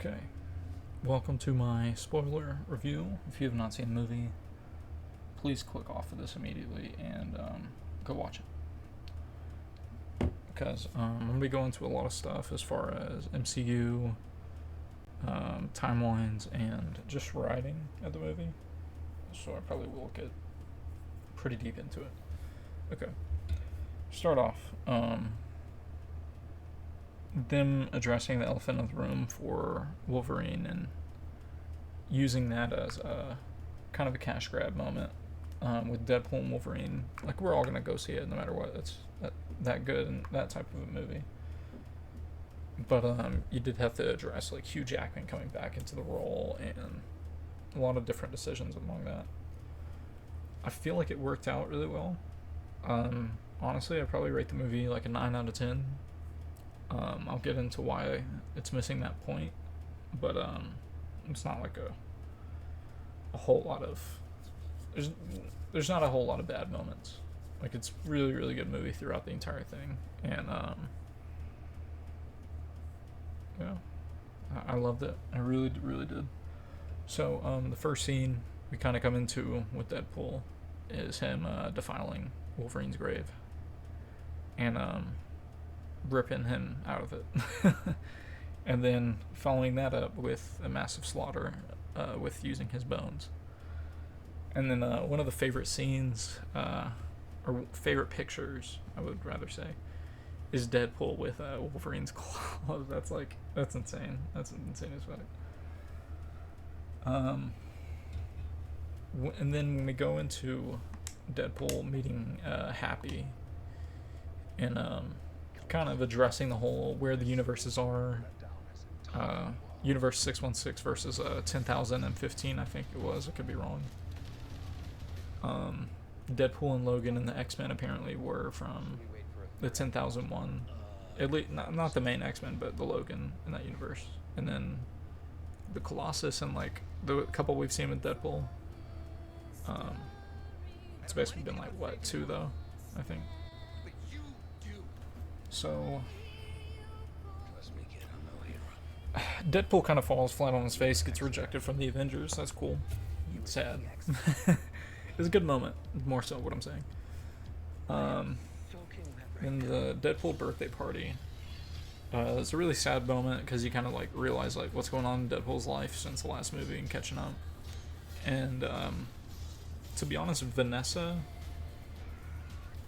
Okay, welcome to my spoiler review. If you have not seen the movie, please click off of this immediately and go watch it. Because I'm going to be going to a lot of stuff as far as MCU, timelines, and just writing of the movie. So I probably will get pretty deep into it. Okay, start off. Them addressing the elephant in the room for Wolverine and using that as a kind of a cash grab moment with Deadpool and Wolverine. Like, we're all gonna go see it no matter what. It's that good and that type of a movie. But you did have to address like Hugh Jackman coming back into the role and a lot of different decisions among that. I feel like it worked out really well. Honestly, I'd probably rate the movie like a 9 out of 10. I'll get into why it's missing that point, but it's not like a whole lot of there's not a whole lot of bad moments. Like, it's really, really good movie throughout the entire thing, and yeah, I loved it. I really, really did. So the first scene we kind of come into with Deadpool is him defiling Wolverine's grave, and ripping him out of it. And then following that up with a massive slaughter with using his bones. And then one of the favorite scenes, or favorite pictures, I would rather say, is Deadpool with Wolverine's claws. That's insane. That's insane as fuck. And then when we go into Deadpool meeting Happy and kind of addressing the whole where the universes are, universe 616 versus 10,015, I think it was. I could be wrong. Deadpool and Logan and the X-Men apparently were from the 10,001. At least not the main X-Men, but the Logan in that universe. And then the Colossus and like the couple we've seen with Deadpool. It's basically been like what, 2 though, I think. So Deadpool kind of falls flat on his face, gets rejected from the Avengers. That's cool. Sad. It's a good moment, more so what I'm saying. In the Deadpool birthday party, it's a really sad moment because you kind of like realize like what's going on in Deadpool's life since the last movie and catching up. And to be honest, Vanessa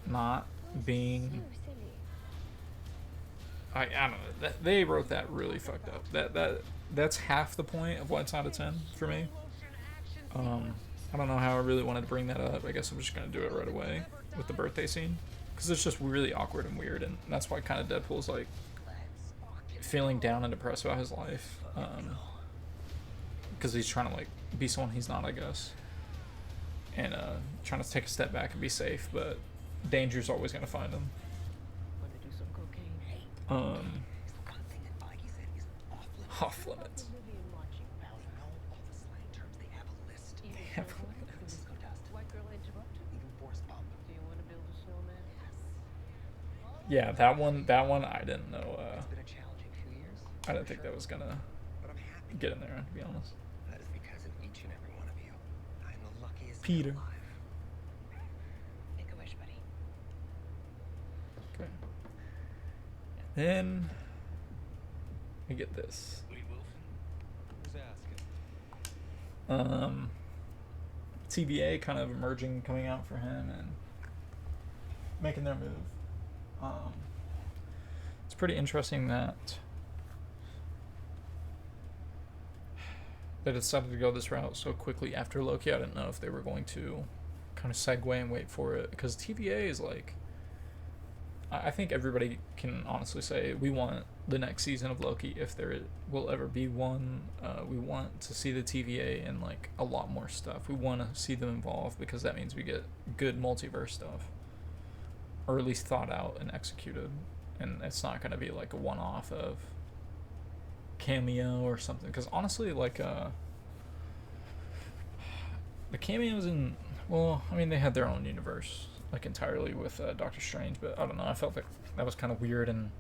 not being, I don't know. They wrote that really fucked up. That's half the point of why it's out of 10 for me. I don't know how I really wanted to bring that up. I guess I'm just gonna do it right away with the birthday scene because it's just really awkward and weird, and that's why kind of Deadpool's like feeling down and depressed about his life, because he's trying to like be someone he's not, I guess, and trying to take a step back and be safe, but danger's always gonna find him. Off limits. Yeah, that one I didn't know. I didn't think that was gonna get in there, to be honest. Peter. Okay. Then we get this. TVA kind of emerging, coming out for him and making their move. It's pretty interesting that they decided to go this route so quickly after Loki. I didn't know if they were going to kind of segue and wait for it, because TVA is like, I think everybody can honestly say we want the next season of Loki, if there will ever be one. We want to see the TVA in like a lot more stuff. We want to see them involved because that means we get good multiverse stuff, or at least thought out and executed, and it's not going to be like a one-off of cameo or something. Because honestly, like the cameos in, well, I mean, they had their own universe like entirely with Doctor Strange, but I don't know, I felt like that was kind of weird, and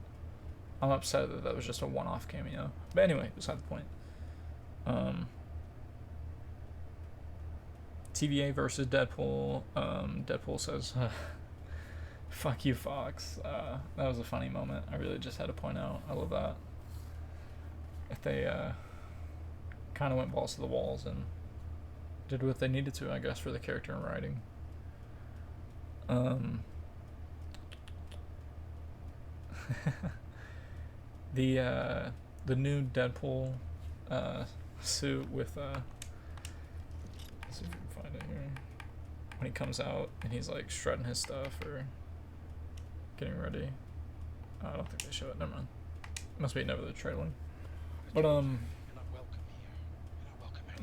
I'm upset that that was just a one-off cameo. But anyway, beside the point. TVA versus Deadpool. Deadpool says, "Fuck you, Fox." That was a funny moment. I really just had to point out. I love that. If they kind of went balls to the walls and did what they needed to, I guess, for the character and writing. The new Deadpool suit with let's see if we can find it here. When he comes out and he's like shredding his stuff or getting ready. I don't think they show it. Never mind. Must be never the trailer. But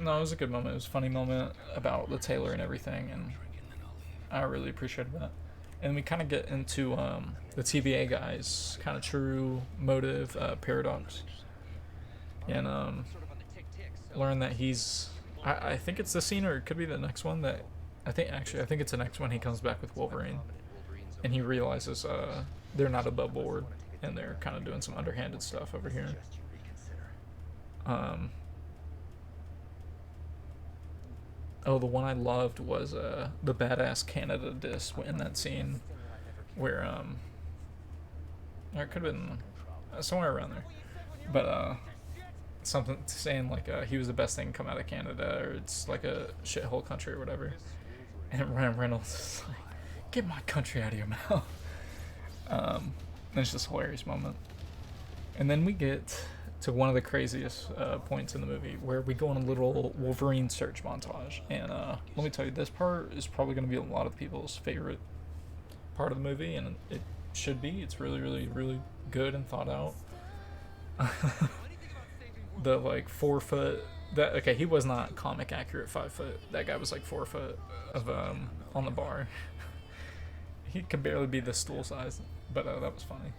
no, it was a good moment. It was a funny moment about the tailor and everything, and I really appreciated that. And we kind of get into the TVA guy's kind of true motive, paradox, and learn that he's. I think it's the scene, or it could be the next one that. I think it's the next one. He comes back with Wolverine, and he realizes they're not above board, and they're kind of doing some underhanded stuff over here. Oh, the one I loved was the badass Canada disc in that scene where or it could have been somewhere around there, but something saying like he was the best thing to come out of Canada, or it's like a shithole country or whatever, and Ryan Reynolds is like, "Get my country out of your mouth." And it's just a hilarious moment, and then we get to one of the craziest points in the movie where we go on a little Wolverine search montage. And let me tell you, this part is probably going to be a lot of people's favorite part of the movie, and it should be. It's really, really, really good and thought out. The like 4 foot, that okay, he was not comic accurate 5 foot. That guy was like 4 foot of on the bar. He could barely be the stool size, but that was funny.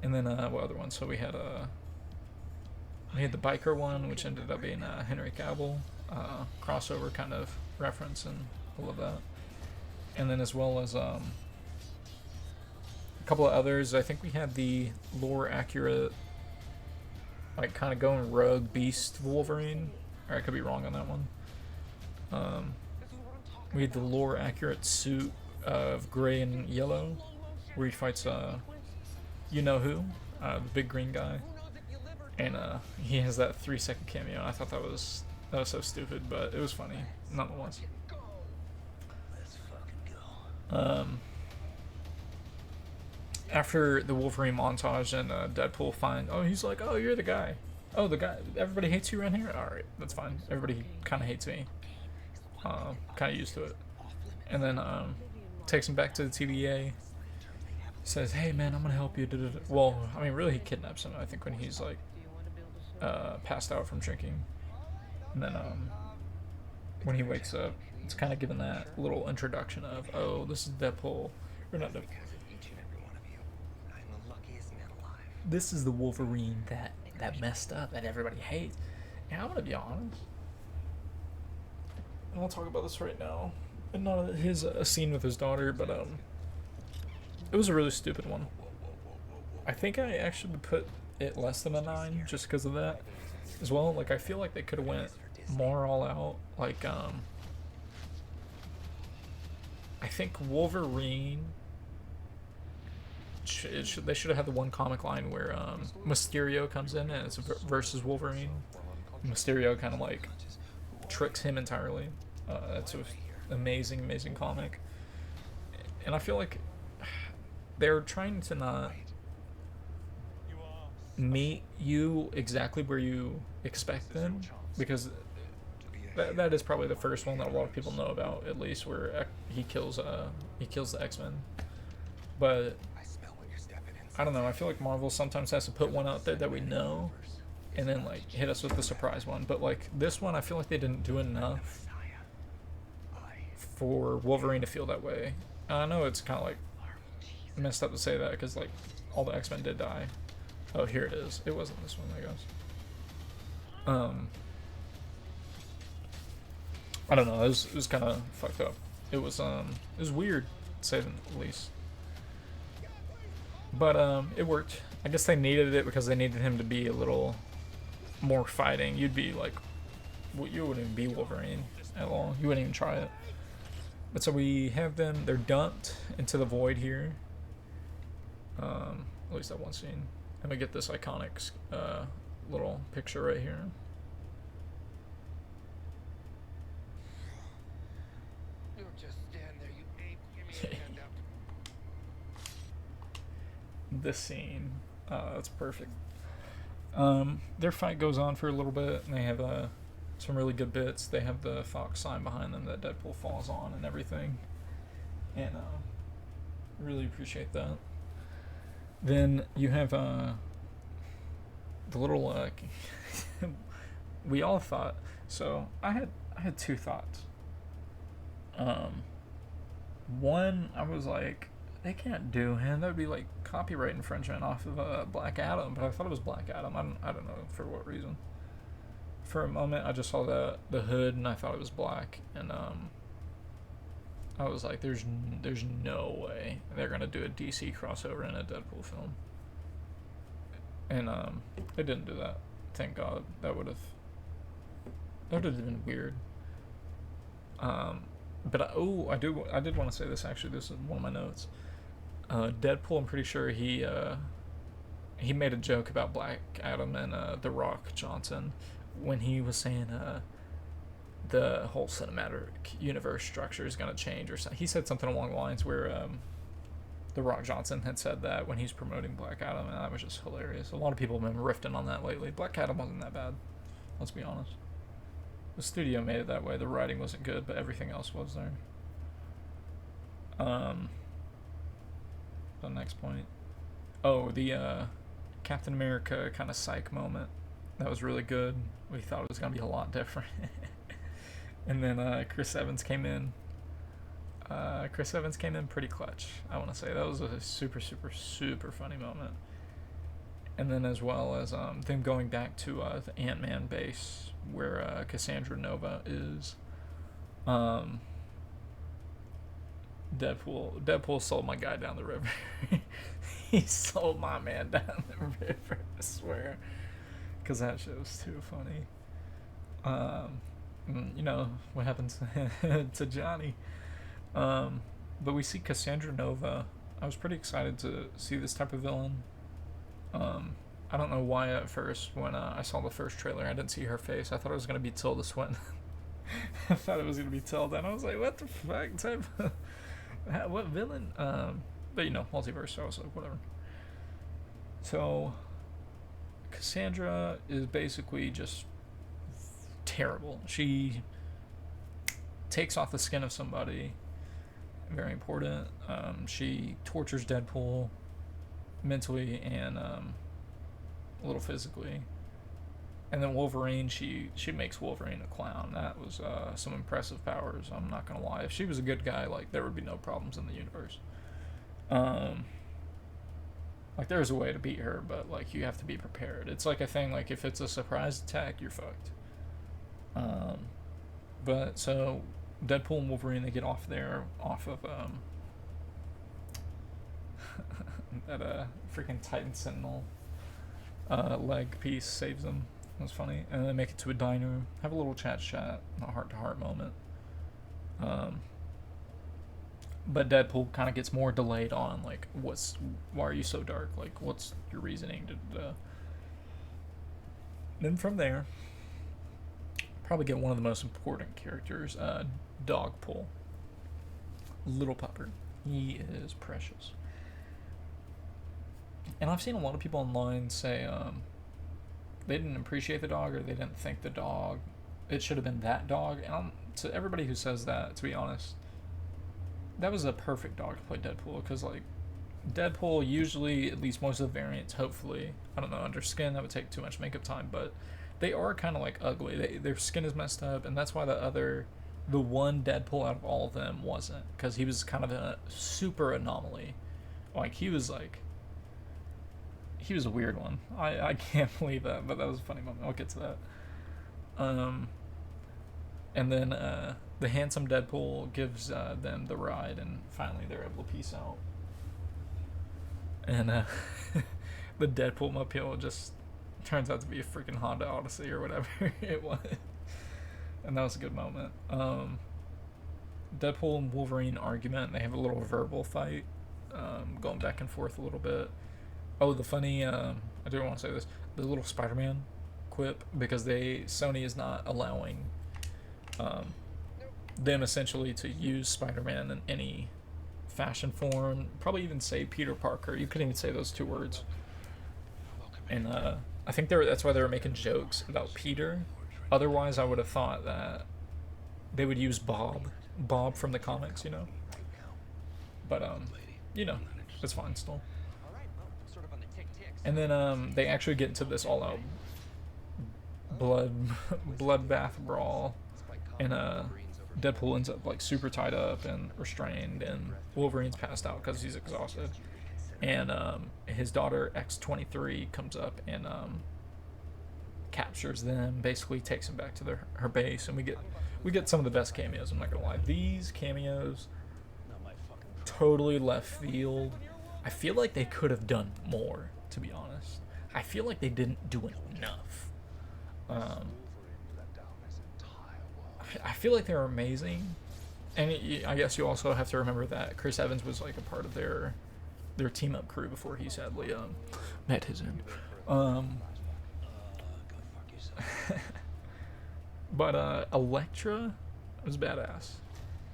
And then what other one? So we had the biker one, which ended up being Henry Cavill, crossover kind of reference, and all of that. And then as well as a couple of others. I think we had the lore accurate, like kind of going rogue beast Wolverine, or I could be wrong on that one. We had the lore accurate suit of gray and yellow, where he fights you know who, the big green guy, and he has that 3-second cameo. And I thought that was so stupid, but it was funny nonetheless. After the Wolverine montage and Deadpool he's like, "Oh, you're the guy. Oh, the guy. Everybody hates you around here. All right, that's fine. Everybody kind of hates me. Kind of used to it." And then takes him back to the TVA. Says, "Hey man, I'm gonna help you." Well, I mean, really, he kidnaps him, I think, when he's like passed out from drinking. And then when he wakes up, it's kind of given that little introduction of, "Oh, this is Deadpool." Or not Deadpool. This is the Wolverine that messed up, that everybody hates. And I'm gonna be honest, and I'll talk about this right now. And not his scene with his daughter, but it was a really stupid one. I think I actually put it less than a 9 just because of that as well. Like, I feel like they could have went more all out. Like, I think Wolverine, they should have had the one comic line where Mysterio comes in and it's versus Wolverine. Mysterio kind of like tricks him entirely. That's an amazing comic. And I feel like they're trying to not meet you exactly where you expect them, because that is probably the first one that a lot of people know about, at least, where he kills the X-Men. But I don't know, I feel like Marvel sometimes has to put one out there that we know and then like hit us with the surprise one. But like this one, I feel like they didn't do enough for Wolverine to feel that way. I know it's kind of like messed up to say that, because like all the X-Men did die. Oh, here it is. It wasn't this one, I guess. I don't know. It was kind of fucked up. It was weird, to say the least. But it worked. I guess they needed it because they needed him to be a little more fighting, you'd be like, well, you wouldn't even be Wolverine at all. You wouldn't even try it. But so we have them, they're dumped into the void here. At least that one scene. And we get this iconic little picture right here. You just stand there, you ape. Give me a hand out. This scene, that's perfect. Their fight goes on for a little bit, and they have some really good bits. They have the Fox sign behind them that Deadpool falls on and everything, and really appreciate that. Then you have the little we all thought, so I had two thoughts. One, I was like, they can't do him. That would be like copyright infringement off of Black Adam. But I thought it was Black Adam. I don't know for what reason. For a moment, I just saw the hood and I thought it was black. And I was like, there's no way they're gonna do a DC crossover in a Deadpool film. And they didn't do that. Thank God. That would have been weird. But I did want to say this actually. This is one of my notes. Deadpool, I'm pretty sure he made a joke about Black Adam and The Rock Johnson when he was saying the whole cinematic universe structure is going to change or something. He said something along the lines where The Rock Johnson had said that when he's promoting Black Adam, and that was just hilarious. A lot of people have been riffing on that lately. Black Adam wasn't that bad, let's be honest. The studio made it that way. The writing wasn't good, but everything else was there. The next point. Oh, the Captain America kind of psych moment. That was really good. We thought it was going to be a lot different. And then Chris Evans came in. Chris Evans came in pretty clutch, I want to say. That was a super, super, super funny moment. And then as well as them going back to the Ant-Man base where Cassandra Nova is. Deadpool sold my guy down the river. He sold my man down the river, I swear. Because that shit was too funny. You know what happens to Johnny. But we see Cassandra Nova. I was pretty excited to see this type of villain. I don't know why at first when I saw the first trailer I didn't see her face. I thought it was going to be Tilda Swinton. I thought it was going to be Tilda, and I was like, what the fuck type of... what villain? But you know, multiverse, so I was like, whatever. So Cassandra is basically just terrible. She takes off the skin of somebody. Very important. She tortures Deadpool mentally and a little physically. And then Wolverine, she makes Wolverine a clown. That was some impressive powers, I'm not gonna lie. If she was a good guy, like, there would be no problems in the universe. Like, there's a way to beat her, but, like, you have to be prepared. It's like a thing, like, if it's a surprise attack, you're fucked. But, so, Deadpool and Wolverine, they get off of, that, freaking Titan Sentinel, leg piece saves them. It was funny. And then they make it to a diner, have a little chat, a heart-to-heart moment. But Deadpool kind of gets more delayed on, like, why are you so dark? Like, what's your reasoning? Then from there, probably get one of the most important characters, Dogpool. Little pupper. He is precious. And I've seen a lot of people online say they didn't appreciate the dog, or they didn't think the dog, it should have been that dog. And to everybody who says that, to be honest, that was a perfect dog to play Deadpool, because, like, Deadpool usually, at least most of the variants, hopefully, I don't know, under skin, that would take too much makeup time, but they are kind of, like, ugly. Their skin is messed up, and that's why the one Deadpool out of all of them wasn't, because he was kind of a super anomaly. Like, he was a weird one. I can't believe that, but that was a funny moment. I'll get to that. And then the handsome Deadpool gives them the ride, and finally they're able to peace out. And the Deadpool mobile just turns out to be a freaking Honda Odyssey or whatever it was, and that was a good moment. Deadpool and Wolverine argument. They have a little verbal fight, going back and forth a little bit. Oh, the funny. I do want to say this. The little Spider-Man quip, because Sony is not allowing them essentially to use Spider-Man in any fashion form. Probably even say Peter Parker. You couldn't even say those two words. And I think that's why they were making jokes about Peter. Otherwise, I would have thought that they would use Bob from the comics, you know. But you know, it's fine still. And then they actually get into this all-out bloodbath brawl, and Deadpool ends up like super tied up and restrained, and Wolverine's passed out because he's exhausted. And his daughter X-23 comes up and captures them, basically takes them back to her base, and we get some of the best cameos. I'm not gonna lie, these cameos totally left field. I feel like they could have done more, to be honest. I feel like they didn't do enough. I feel like they're amazing, and I guess you also have to remember that Chris Evans was like a part of their team up crew before he sadly met his end. But Elektra was badass.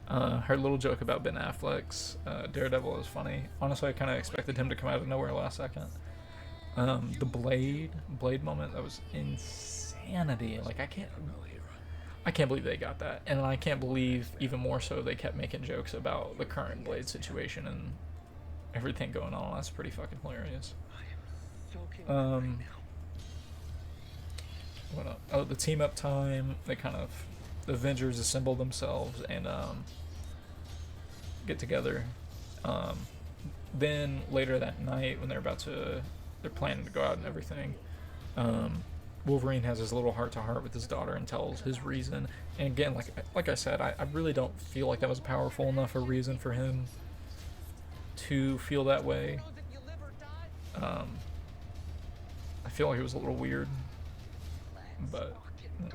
Her little joke about Ben Affleck's Daredevil is funny. Honestly, I kind of expected him to come out of nowhere last second. The Blade moment, that was insanity. Like, I can't believe they got that, and I can't believe even more so they kept making jokes about the current Blade situation and everything going on. That's pretty fucking hilarious. What up? Oh, the team up time. The Avengers assemble themselves and get together. Then later that night, when they're planning to go out and everything, Wolverine has his little heart-to-heart with his daughter and tells his reason. And again, like I said, I really don't feel like that was powerful enough a reason for him to feel that way. I feel like it was a little weird, but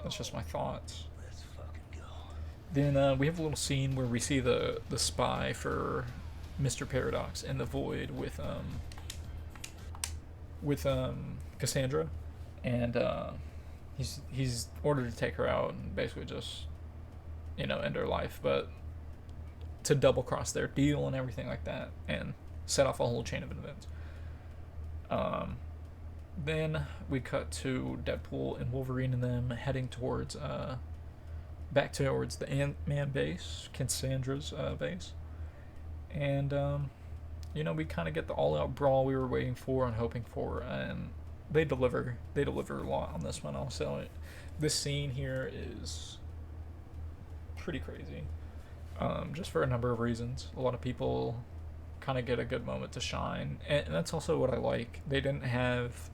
that's just my thoughts. Then we have a little scene where we see the spy for Mr. Paradox in the Void with Cassandra, and he's ordered to take her out and basically just, you know, end her life, but to double cross their deal and everything like that, and set off a whole chain of events. Then we cut to Deadpool and Wolverine and them heading towards back towards the Ant-Man base, Cassandra's base, and you know, we kind of get the all-out brawl we were waiting for and hoping for, and they deliver a lot on this one. Also, this scene here is pretty crazy, just for a number of reasons. A lot of people kind of get a good moment to shine, and that's also what I like. They didn't have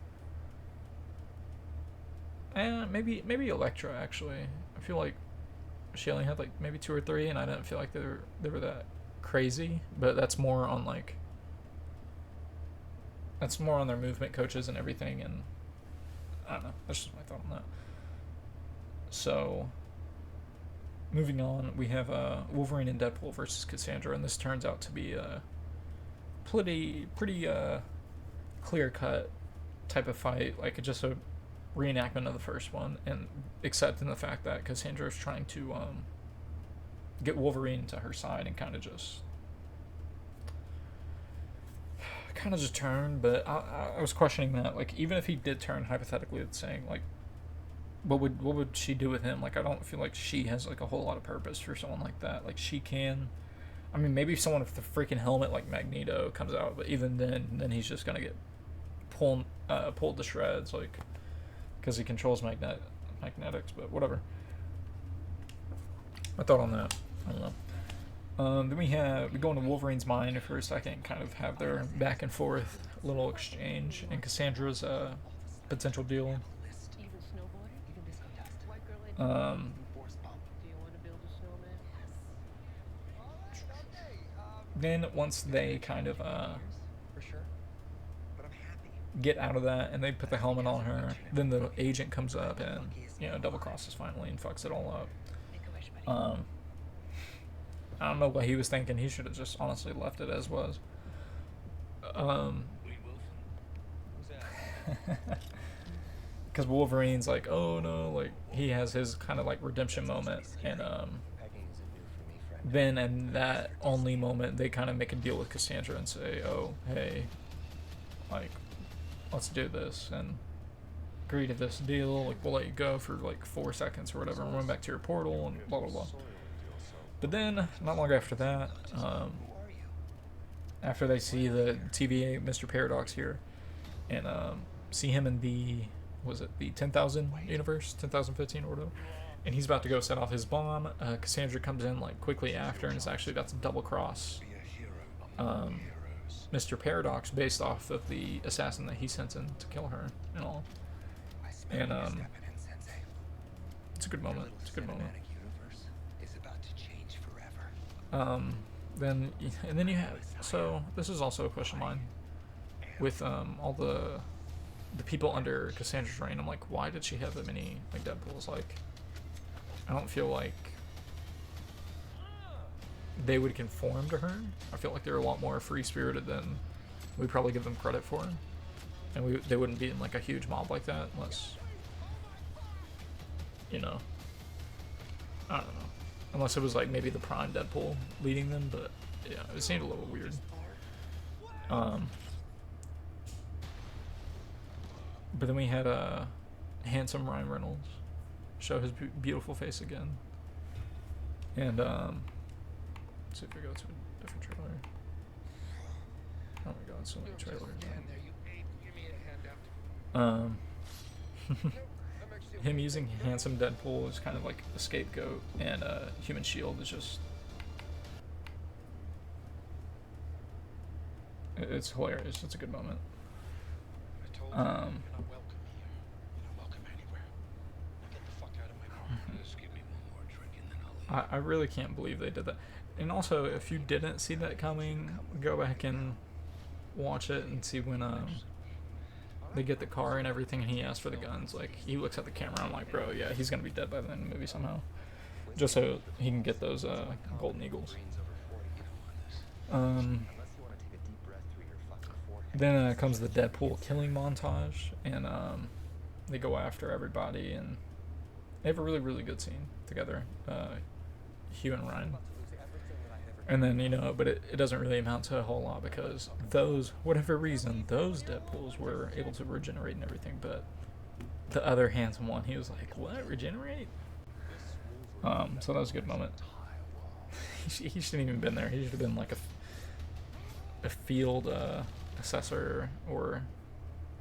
maybe Elektra, actually. I feel like she only had like maybe 2 or 3, and I didn't feel like they were that crazy, but that's more on their movement coaches and everything, and I don't know, that's just my thought on that. So moving on, we have Wolverine and Deadpool versus Cassandra, and this turns out to be a pretty clear cut type of fight, like just a reenactment of the first one, and except in the fact that Cassandra is trying to get Wolverine to her side and kind of just turn. But I was questioning that, like, even if he did turn, hypothetically, it's saying like, what would she do with him? Like, I don't feel like she has like a whole lot of purpose for someone like that. Like, she can, I mean, maybe someone with the freaking helmet like Magneto comes out, but even then he's just gonna get pulled to shreds, like, because he controls magnetics. But whatever. My thought on that, I don't know. Then we go into Wolverine's mind for a second, kind of have their back and forth little exchange, and Cassandra's potential deal. Then once they kind of get out of that, and they put the helmet on her. Then the agent comes up and, you know, double crosses finally and fucks it all up. I don't know what he was thinking. He should have just honestly left it as was. Because Wolverine's like, oh no, like he has his kind of like redemption moment, and then in that only moment they kind of make a deal with Cassandra and say, oh hey, like let's do this and agree to this deal, like we'll let you go for like 4 seconds or whatever and run back to your portal and blah blah blah. But then not long after that, after they see the TVA Mr. Paradox here and see him in the, was it the 10,000 universe, 10,015 or whatever, and he's about to go set off his bomb, Cassandra comes in like quickly after and is actually about to double cross Mr. Paradox based off of the assassin that he sent in to kill her and all. And it's a good moment. It's a good moment. Then you have, so this is also a question of mine with all the people under Cassandra's reign. I'm like, why did she have that many like Deadpools? Like, I don't feel like they would conform to her. I feel like they're a lot more free-spirited than we probably give them credit for, and they wouldn't be in like a huge mob like that unless, you know, I don't know, unless it was like maybe the Prime Deadpool leading them. But yeah, it seemed a little weird. But then we had a handsome Ryan Reynolds show his beautiful face again, and let's see if we go to a different trailer. Oh my god, so many trailers. Him using handsome Deadpool is kind of like a scapegoat, and Human Shield is just, it's hilarious. It's a good moment. I really can't believe they did that. And also, if you didn't see that coming, go back and watch it and see when they get the car and everything and he asks for the guns. Like, he looks at the camera, I'm like, bro, yeah, he's gonna be dead by the end of the movie somehow, just so he can get those golden eagles. Then comes the Deadpool killing montage, and they go after everybody, and they have a really, really good scene together, Hugh and Ryan. And then, you know, but it doesn't really amount to a whole lot because those, whatever reason, those Deadpools were able to regenerate and everything, but the other handsome one, he was like, what, regenerate? So that was a good moment. He shouldn't even been there. He should have been like a field assessor or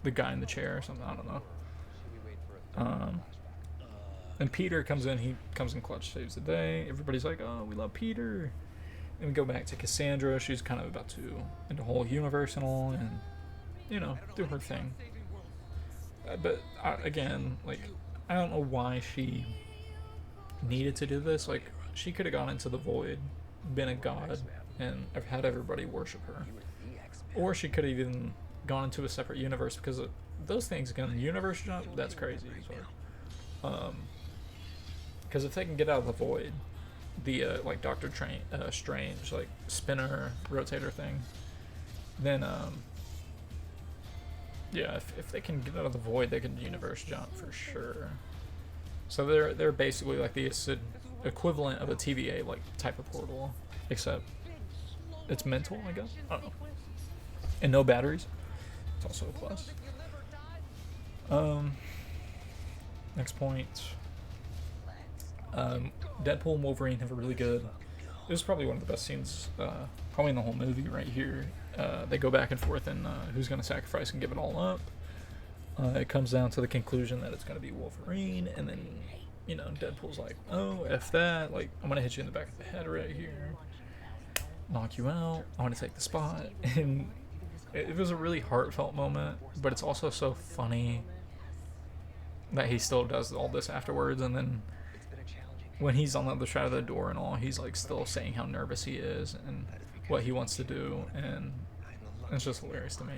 the guy in the chair or something, I don't know. And Peter comes in, he comes in clutch, saves the day. Everybody's like, oh, we love Peter. And we go back to Cassandra. She's kind of about to end the whole universe and all, and, you know, do her thing. But again, like, I don't know why she needed to do this. Like, she could have gone into the void, been a god, and had everybody worship her. Or she could have even gone into a separate universe, because those things, again, universe jump, that's crazy. So, because if they can get out of the void, the like Doctor Strange like spinner rotator thing, then yeah, if they can get out of the void, they can universe jump for sure. So they're basically like the equivalent of a TVA like type of portal, except it's mental, I guess. I don't know. And no batteries. It's also a plus. Next point. Deadpool and Wolverine have a really good, this is probably one of the best scenes probably in the whole movie right here. They go back and forth and who's going to sacrifice and give it all up. It comes down to the conclusion that it's going to be Wolverine, and then, you know, Deadpool's like, oh, F that, like, I'm going to hit you in the back of the head right here, knock you out, I want to take the spot. And it was a really heartfelt moment, but it's also so funny that he still does all this afterwards, and then when he's on the other side of the door and all, he's like still saying how nervous he is and what he wants to do, and it's just hilarious to me.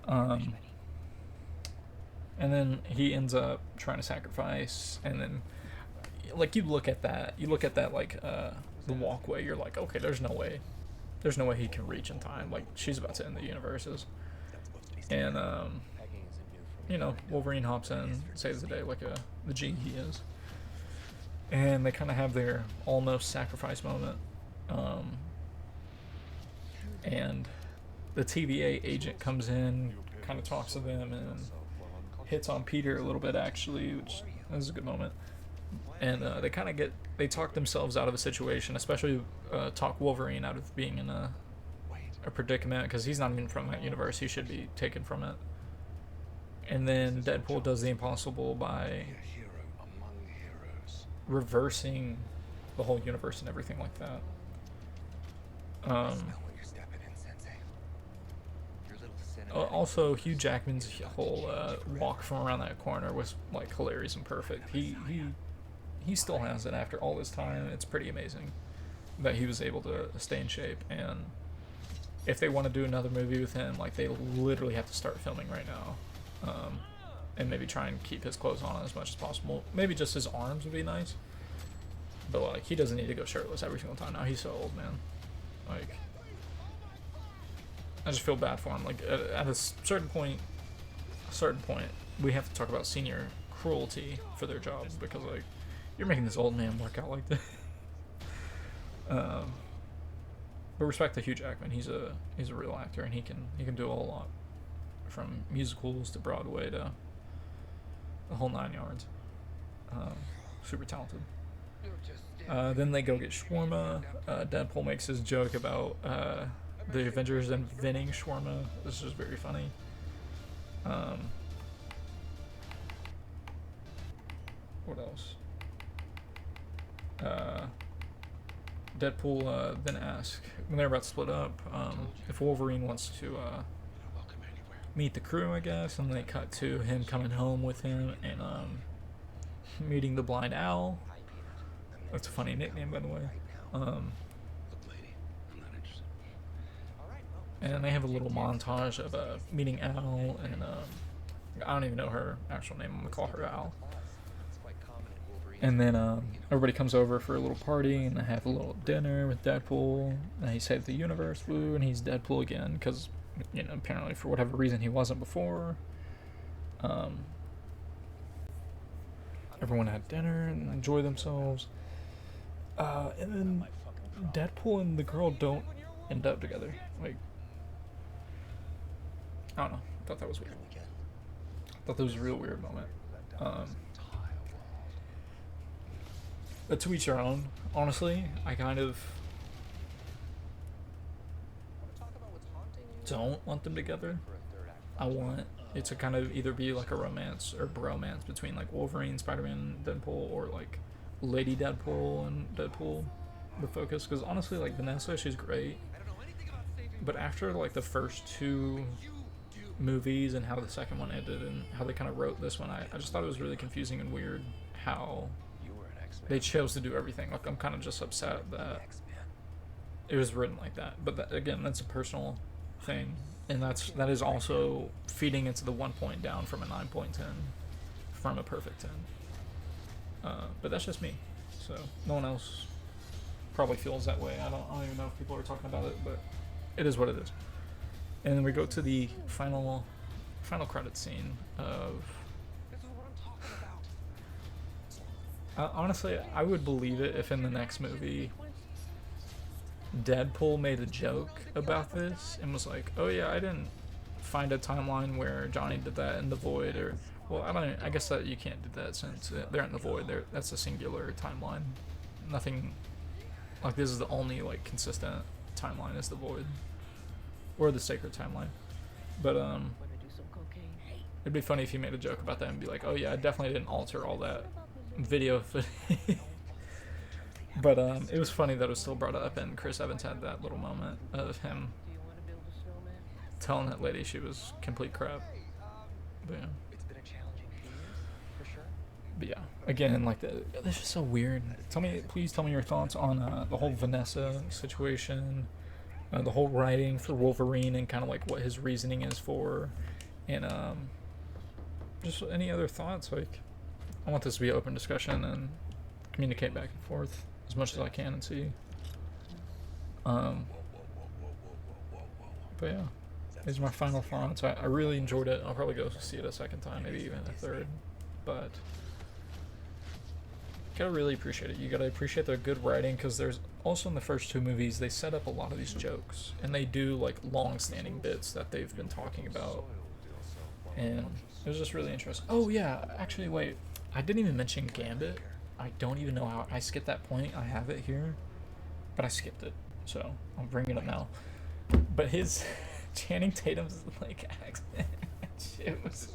Um, and then he ends up trying to sacrifice, and then like you look at that like the walkway, you're like, okay, there's no way he can reach in time. Like she's about to end the universes, and you know, Wolverine hops in, saves the day like the G he is, and they kind of have their almost sacrifice moment, and the TVA agent comes in, kind of talks to them, and hits on Peter a little bit actually, which is a good moment. And they talk themselves out of a situation, especially talk Wolverine out of being in a predicament because he's not even from that universe. He should be taken from it. And then Deadpool does the impossible by reversing the whole universe and everything like that. Also, Hugh Jackman's whole walk from around that corner was like hilarious and perfect. He still has it after all this time. It's pretty amazing that he was able to stay in shape. And if they want to do another movie with him, like they literally have to start filming right now, and maybe try and keep his clothes on as much as possible. Maybe just his arms would be nice, but like he doesn't need to go shirtless every single time now. He's so old, man. Like I just feel bad for him. Like at a certain point, we have to talk about senior cruelty for their jobs because like you're making this old man work out like that. But respect to Hugh Jackman. He's a real actor and he can do a whole lot, from musicals to Broadway to the whole 9 yards. Super talented. Then they go get shawarma. Deadpool makes his joke about the Avengers inventing shawarma. This is very funny. What else? Deadpool then asks, when they're about to split up, if Wolverine wants to meet the crew, I guess, and they cut to him coming home with him and meeting the blind owl. That's a funny nickname, by the way. And they have a little montage of meeting Al, and I don't even know her actual name. I'm gonna call her Al. And then everybody comes over for a little party, and they have a little dinner with Deadpool. And he saved the universe, woo, and he's Deadpool again, because, you know, apparently for whatever reason he wasn't before. Everyone had dinner and enjoyed themselves. And then Deadpool and the girl don't end up together. Like, I don't know. I thought that was weird. I thought that was a real weird moment. But to each their own. Honestly, I kind of don't want them together. I want it to kind of either be like a romance or bromance between like Wolverine, Spider-Man, Deadpool, or like Lady Deadpool and Deadpool, the focus. Because honestly, like Vanessa, she's great. But after like the first two movies and how the second one ended and how they kind of wrote this one, I just thought it was really confusing and weird how they chose to do everything. Like I'm kind of just upset that it was written like that. But that, again, that's a personal thing, and that is also feeding into the 1 point down from a 9.10 from a perfect 10. But that's just me. So no one else probably feels that way. I don't even know if people are talking about it, but it is what it is. And then we go to the final credit scene of. Honestly, I would believe it if in the next movie Deadpool made a joke about this and was like, "Oh yeah, I didn't find a timeline where Johnny did that in the void," or, well, I guess that you can't do that since they're in the void. That's a singular timeline. Nothing like this is the only like consistent timeline is the void or the sacred timeline. But it'd be funny if you made a joke about that and be like, "Oh yeah, I definitely didn't alter all that video footage." But it was funny that it was still brought up, and Chris Evans had that little moment of him telling that lady she was complete crap. But yeah. But yeah, again, like this is so weird. Please tell me your thoughts on the whole Vanessa situation, the whole writing for Wolverine, and kind of like what his reasoning is for And just any other thoughts? Like, I want this to be an open discussion and communicate back and forth as much as I can and see. But yeah, these are my final thoughts. I really enjoyed it. I'll probably go see it a second time, maybe even a third. But you gotta really appreciate it. You gotta appreciate the good writing, because there's also in the first two movies they set up a lot of these jokes, and they do like long-standing bits that they've been talking about, and it was just really interesting. Oh yeah, actually wait, I didn't even mention Gambit. I don't even know how I skipped that point. I have it here, but I skipped it, so I'll bring it up now. But his Channing Tatum's like accent, shit was.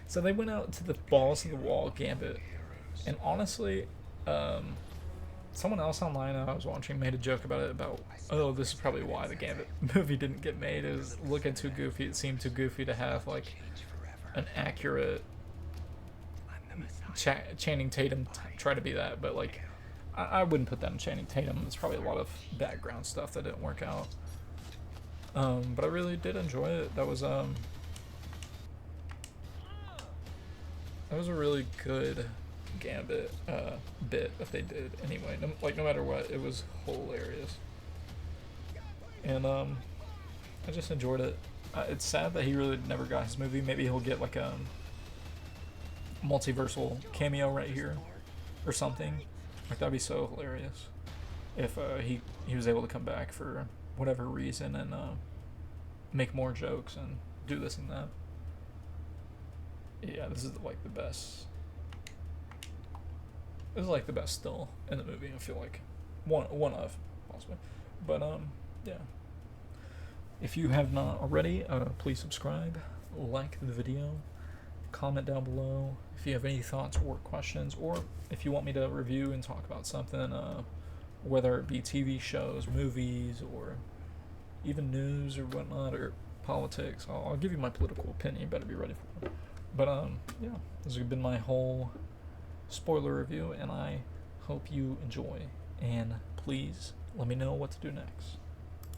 So they went out to the balls of the wall Gambit, and honestly, someone else online I was watching made a joke about it, about, oh, this is probably why the Gambit movie didn't get made. It was looking too goofy. It seemed too goofy to have like an accurate Channing Tatum try to be that, but like I wouldn't put that in Channing Tatum. There's probably a lot of background stuff that didn't work out. But I really did enjoy it. That was a really good Gambit bit that they did anyway. No matter what, it was hilarious. And I just enjoyed it. It's sad that he really never got his movie. Maybe he'll get like a multiversal cameo right here or something. Like, that'd be so hilarious if he was able to come back for whatever reason and make more jokes and do this and that. Yeah, this is like the best. This is like the best still in the movie. I feel like one of possibly, but yeah. If you have not already, please subscribe, like the video, comment down below if you have any thoughts or questions, or if you want me to review and talk about something, whether it be TV shows, movies, or even news or whatnot, or politics. I'll give you my political opinion. You better be ready for it. But yeah, this has been my whole spoiler review, and I hope you enjoy. And please let me know what to do next.